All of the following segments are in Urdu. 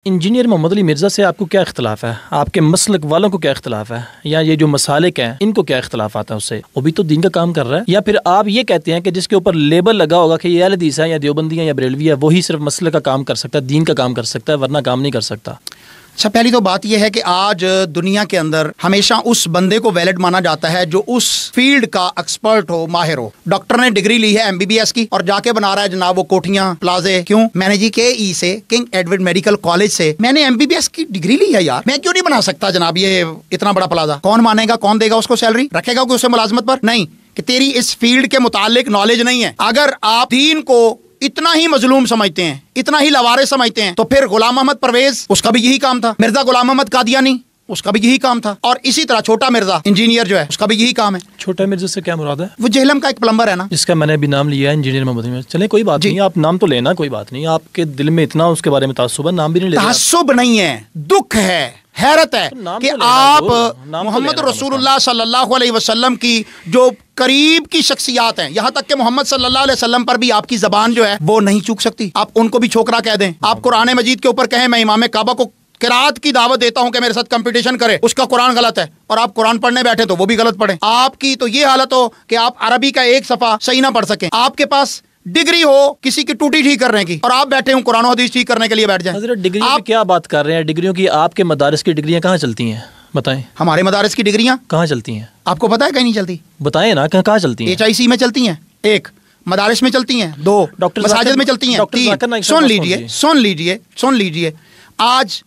انجینئر محمد علی مرزا سے آپ کو کیا اختلاف ہے؟ آپ کے مسلک والوں کو کیا اختلاف ہے؟ یا یہ جو مسالک ہیں ان کو کیا اختلافات ہیں اس سے؟ وہ بھی تو دین کا کام کر رہا ہے. یا پھر آپ یہ کہتے ہیں کہ جس کے اوپر لیبل لگا ہوگا کہ یہ اہل حدیث ہے یا دیوبندی ہے یا بریلوی ہے وہی صرف مسلک کا کام کر سکتا ہے، دین کا کام کر سکتا ہے، ورنہ کام نہیں کر سکتا؟ اچھا، پہلی تو بات یہ ہے کہ آج دنیا کے اندر ہمیشہ اس بندے کو ویلڈ مانا جاتا ہے جو اس فیلڈ کا ایکسپرٹ ہو، ماہر ہو. ڈاکٹر نے ڈگری لی ہے MBBS کی اور جا کے بنا رہا ہے جناب وہ کوٹھیاں پلازے. کیوں؟ میں نے جی KE سے، کنگ ایڈورڈ میڈیکل کالج سے میں نے MBBS کی ڈگری لی ہے یار، میں کیوں نہیں بنا سکتا جناب یہ اتنا بڑا پلازا؟ کون مانے گا؟ کون دے گا اس کو سیلری؟ رکھے گا کوئی اسے ملازمت پر؟ نہیں، کہ تیری اس فیلڈ کے متعلق نالج نہیں ہے. اگر آپ دین کو اتنا ہی مظلوم سمجھتے ہیں، اتنا ہی لوارث سمجھتے ہیں، تو پھر غلام محمد پرویز اس کا بھی یہی کام تھا، مرزا غلام محمد قادیانی اس کا بھی یہی کام تھا، اور اسی طرح چھوٹا مرزا انجینئر جو ہے اس کا بھی یہی کام ہے. چھوٹا مرزا سے کیا مراد ہے؟ وہ جہلم کا ایک پلمبر ہے نا، جس کا میں نے بھی نام لیا ہے انجینئر محمد علی. چلے کوئی بات نہیں، آپ نام تو لینا، کوئی بات نہیں. آپ کے دل میں اتنا اس کے بارے میں تعصب ہے، نام بھی نہیں لینا. تعصب نہیں ہے، دکھ ہے، حیرت ہے کہ آپ محمد رسول اللہ صلی اللہ علیہ وسلم کی جو قریب کی شخصیات ہیں، یہاں تک کہ محمد صلی اللہ علیہ وسلم پر بھی آپ کی زبان جو ہے وہ نہیں چوک سکتی. آپ ان کو بھی چھوکرا کہہ دیں. آپ قرآن مجید کے اوپر کہیں میں امام کعبہ کو قرات کی دعوت دیتا ہوں کہ میرے ساتھ کمپٹیشن کرے، اس کا قرآن غلط ہے، اور آپ قرآن پڑھنے بیٹھے تو وہ بھی غلط پڑھیں. آپ کی تو یہ حالت ہو کہ آپ عربی کا ایک صفحہ صحیح نہ پڑھ سکیں. آپ کے پاس ڈگری ہو کسی کی ٹوٹی ٹھیک کرنے کی، اور آپ بیٹھے ہوں قرآن و حدیث ٹھیک کرنے کے لیے بیٹھ جائیں. حضرت ڈگری کی کیا بات کر رہے ہیں؟ ڈگریوں کی آپ کے مدارس کی ڈگریاں کہاں چلتی ہیں؟ بتائیں. ہمارے مدارس کی ڈگریاں کہاں چلتی ہیں؟ آپ کو پتا ہے کہیں نہیں چلتی؟ بتائیں نا، کہاں چلتی ہیں؟ HIC میں چلتی ہیں، 1 مدارس میں چلتی ہیں، 2 مساجد میں چلتی ہیں، 3 سن لیجئے آج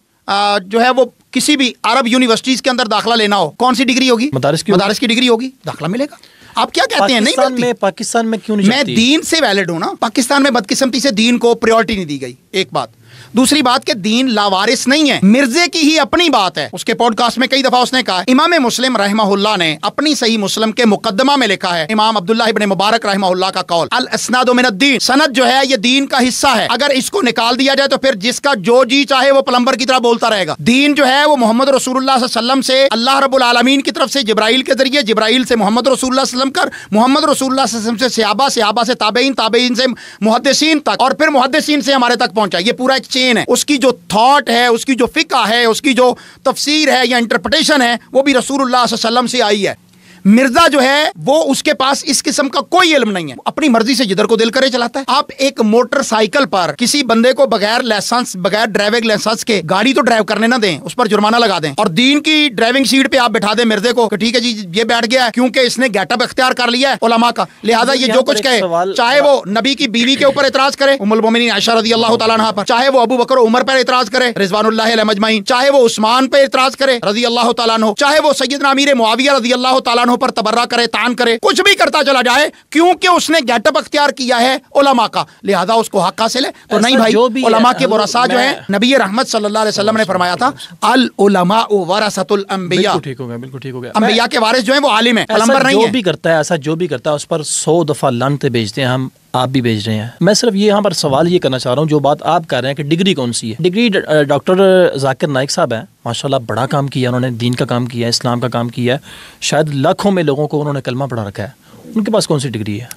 جو ہے وہ کسی بھی عرب یونیورسٹیز کے اندر داخلہ لینا ہو، کون سی ڈگری ہوگی؟ مدارس کی ڈگری ہوگی، داخلہ ملے گا. آپ کیا کہتے ہیں؟ نہیں، پاکستان میں کیوں نہیں؟ میں دین سے ویلڈ ہوں نا. پاکستان میں بدقسمتی سے دین کو پریورٹی نہیں دی گئی، ایک بات. دوسری بات کہ دین لاوارث نہیں ہے، مرزے کی ہی اپنی بات ہے. اس کے پوڈ کاسٹ میں کئی دفعہ اس نے کہا. امام مسلم رحمہ اللہ نے اپنی صحیح مسلم کے مقدمہ میں لکھا ہے، امام عبداللہ ابن مبارک رحمہ اللہ کا قول، الاسناد من الدین، سند جو ہے یہ دین کا حصہ ہے. اگر اس کو نکال دیا جائے تو پھر جس کا جو جی چاہے وہ پلمبر کی طرح بولتا رہے گا. دین جو ہے وہ محمد رسول اللہ صلی اللہ علیہ وسلم سے اللہ رب العالمین کی طرف سے جبرائیل کے ذریعے، جبرائیل سے محمد رسول اللہ صلی اللہ علیہ وسلم کر، محمد رسول اللہ صلی اللہ علیہ وسلم سے صحابہ، صحابہ سے تابعین، تابعین سے محدثین تک، اور پھر محدثین سے ہمارے تک پہنچا. یہ پورا ایک چین ہے. اس کی جو تھاٹ ہے، اس کی جو فقہ ہے، اس کی جو تفسیر ہے یا انٹرپریٹیشن ہے، وہ بھی رسول اللہ صلی اللہ علیہ وسلم سے آئی ہے. مرزا جو ہے وہ اس کے پاس اس قسم کا کوئی علم نہیں ہے، اپنی مرضی سے جدھر کو دل کرے چلاتا ہے. آپ ایک موٹر سائیکل پر کسی بندے کو بغیر لائسنس، بغیر ڈرائیونگ لائسنس کے گاڑی تو ڈرائیو کرنے نہ دیں، اس پر جرمانہ لگا دیں، اور دین کی ڈرائیونگ سیٹ پہ آپ بٹھا دیں مرزے کو کہ ٹھیک ہے جی یہ بیٹھ گیا ہے کیونکہ اس نے گیٹ اپ اختیار کر لیا ہے علماء کا، لہذا یہ جو کچھ کہے، چاہے وہ نبی کی بیوی کے اوپر اعتراض کرے ام المومنین عائشہ رضی اللہ تعالیٰ عنہا پر، چاہے وہ ابو بکر و عمر پر اعتراض کرے رضوان اللہ علیہم اجمعین، چاہے وہ عثمان پہ اعتراض کرے رضی اللہ تعالیٰ عنہ، چاہے وہ سیدنا امیر معاویہ رضی اللہ تعالیٰ عنہ پر تبرہ کرے، تان کرے، کچھ بھی کرتا چلا جائے، کیونکہ اس نے گیٹ اپ اختیار کیا ہے علماء کا، لہذا اس کو حق حاصل ہے. تو نہیں بھائی، علماء کے ورثاء جو ہیں، نبی رحمت صلی اللہ علیہ وسلم نے فرمایا تھا العلماء ورثۃ الانبیاء. ٹھیک ہو گیا، بالکل ٹھیک ہو گیا. انبیاء کے وارث جو ہیں وہ عالم ہیں، پلمبر نہیں ہیں. جو بھی کرتا ہے ایسا، جو بھی کرتا ہے اس پر 100 دفعہ لعنتیں بھیجتے ہیں ہم، آپ بھی بھیج رہے ہیں. میں صرف یہ یہاں پر سوال یہ کرنا چاہ رہا ہوں، جو بات آپ کر رہے ہیں کہ ڈگری کون سی ہے. ڈگری ڈاکٹر ذاکر نائک صاحب ہیں، ماشاءاللہ بڑا کام کیا انہوں نے، دین کا کام کیا ہے، اسلام کا کام کیا ہے، شاید لاکھوں میں لوگوں کو انہوں نے کلمہ پڑھا رکھا ہے. ان کے پاس کون سی ڈگری ہے؟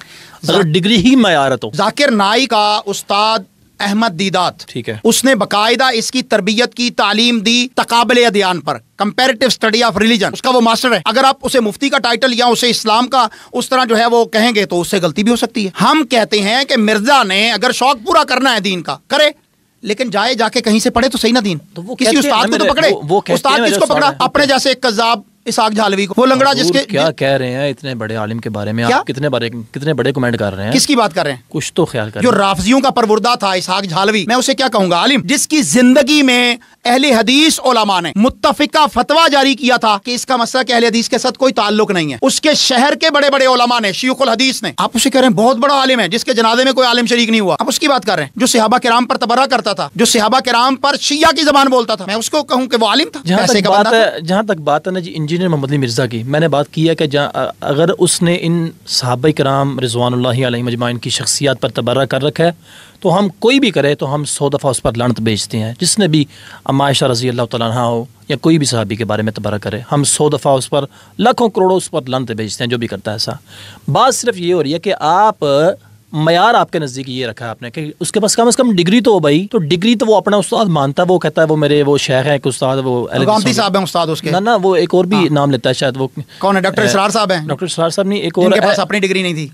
اگر ڈگری ہی معیارت ہو. ذاکر نائک کا استاد احمد دیدات، ٹھیک ہے، اس نے باقاعدہ اس کی تربیت کی، تعلیم دی تقابل ادیان پر، کمپیریٹیو اسٹڈی آف ریلیجن، اس کا وہ ماسٹر ہے. اگر آپ اسے مفتی کا ٹائٹل یا اسے اسلام کا اس طرح جو ہے وہ کہیں گے تو اس سے غلطی بھی ہو سکتی ہے. ہم کہتے ہیں کہ مرزا نے اگر شوق پورا کرنا ہے دین کا کرے، لیکن جائے جا کے کہیں سے پڑھے تو صحیح نہ دین. تو کسی استاد کو تو پکڑے. استاد کس کو پکڑا؟ اپنے جیسے ایک قذاب اسحاق جھالوی کو، وہ لنگڑا جس کے کیا کہہ رہے ہیں اتنے بڑے عالم کے بارے میں، آپ کتنے بڑے کمنٹ کر رہے ہیں. کس کی بات کر رہے ہیں؟ کچھ تو خیال کر. جو رافضیوں کا پروردہ تھا اسحاق جھالوی، میں اسے کیا کہوں گا؟ عالم جس کی زندگی میں اہل حدیث علماء نے متفقہ فتویٰ جاری کیا تھا کہ اس کا مسئلہ کہ اہل حدیث کے ساتھ کوئی تعلق نہیں ہے. اس کے شہر کے بڑے بڑے علماء نے، شیوخ الحدیث نے، آپ اسے کہہ رہے ہیں بہت بڑا عالم ہے جس کے جنازے میں کوئی عالم شریک نہیں ہوا. آپ اس کی بات کر رہے ہیں جو صحابہ کرام پر تبرہ کرتا تھا، جو صحابہ کرام پر شیعہ کی زبان بولتا تھا. میں اس کو کہوں کہ وہ عالم تھا؟ جہاں تک بات ہے نا جی انجینئر محمد علی مرزا کی، میں نے بات کی ہے کہ اگر اس نے ان صحابہ کرام رضوان اللہ علیہم اجمعین کی شخصیات پر تبرہ کر رکھا ہے تو ہم کوئی بھی کرے تو ہم 100 دفعہ اس پر لعنت بھیجتے ہیں. جس نے بھی عائشہ رضی اللہ تعالیٰ عنہا ہو یا کوئی بھی صحابی کے بارے میں تبرہ کرے، ہم 100 دفعہ اس پر، لاکھوں کروڑوں اس پر لعنت بھیجتے ہیں جو بھی کرتا ہے ایسا. بات صرف یہ ہو رہی ہے کہ آپ معیار آپ کے نزدیک یہ رکھا ہے آپ نے کہ اس کے پاس کم از کم ڈگری تو ہو بھائی. تو ڈگری تو وہ اپنا استاد مانتا ہے, وہ کہتا ہے وہ میرے وہ شیخ ہے ایک استاد, وہ گامتی صاحب ہیں استاد اس کے. نہ وہ ایک اور بھی نام لیتا ہے شاید, وہ کون ہے؟ ڈاکٹر اسرار صاحب ہیں. ڈاکٹر اسرار صاحب نہیں, ایک ان اور کے پاس اپنی ڈگری نہیں تھی.